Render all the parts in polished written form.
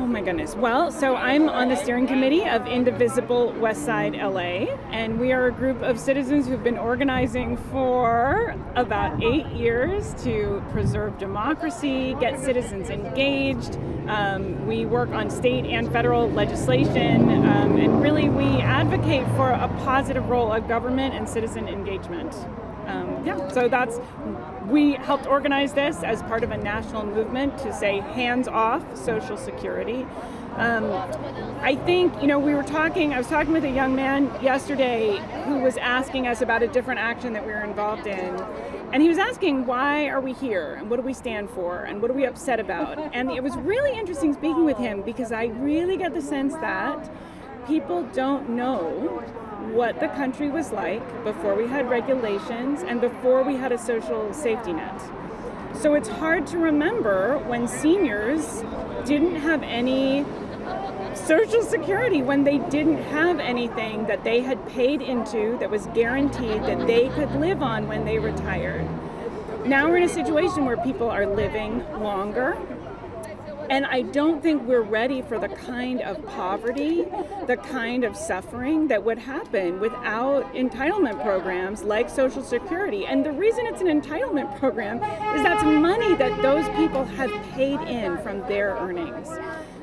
Oh my goodness. Well, so I'm on the steering committee of Indivisible Westside LA, and we are a group of citizens who've been organizing for about 8 years to preserve democracy, get citizens engaged. We work on state and federal legislation, and really we advocate for a positive role of government and citizen engagement. So we helped organize this as part of a national movement to say hands off Social Security. I think, I was talking with a young man yesterday who was asking us about a different action that we were involved in. And he was asking, why are we here? And what do we stand for? And what are we upset about? And it was really interesting speaking with him because I really get the sense that people don't know what the country was like before we had regulations and before we had a social safety net. So it's hard to remember when seniors didn't have any Social Security, when they didn't have anything that they had paid into that was guaranteed that they could live on when they retired. Now we're in a situation where people are living longer. And I don't think we're ready for the kind of poverty, the kind of suffering that would happen without entitlement programs like Social Security. And the reason it's an entitlement program is that's money that those people have paid in from their earnings.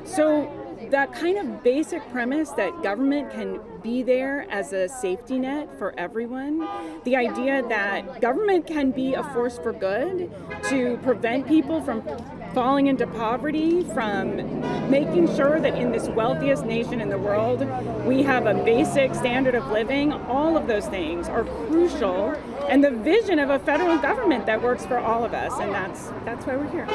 So that kind of basic premise that government can be there as a safety net for everyone, the idea that government can be a force for good to prevent people from falling into poverty, from making sure that in this wealthiest nation in the world, we have a basic standard of living, all of those things are crucial, and the vision of a federal government that works for all of us, and that's why we're here.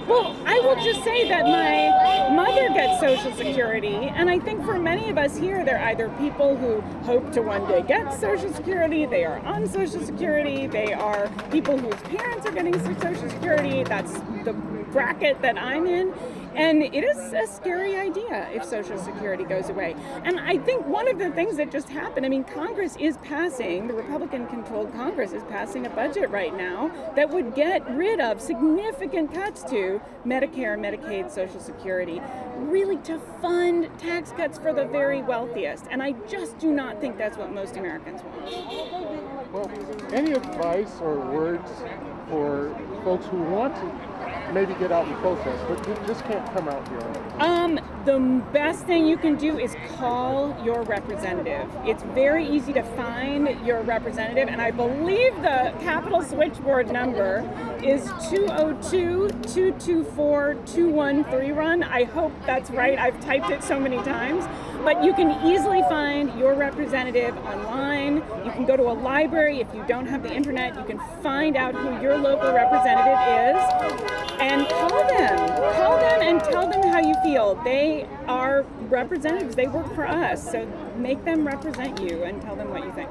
Well, I will just say that my mother gets Social Security, and I think for many of us here, they're either people who hope to one day get Social Security, they are on Social Security, they are people whose parents are getting Social Security. That's the bracket that I'm in. And it is a scary idea if Social Security goes away. And I think one of the things that just happened, Congress is passing, the Republican-controlled Congress is passing a budget right now that would get rid of significant cuts to Medicare, Medicaid, Social Security, really to fund tax cuts for the very wealthiest. And I just do not think that's what most Americans want. Well, any advice or words for folks who want to maybe get out and protest, but just can't come out here? The best thing you can do is call your representative. It's very easy to find your representative, and I believe the Capitol switchboard number is 202-224-2131. I hope that's right. I've typed it so many times. But you can easily find your representative online. You can go to a library. If you don't have the internet, you can find out who your local representative is and call them. Call them and tell them how you feel. They are representatives. They work for us. So make them represent you and tell them what you think.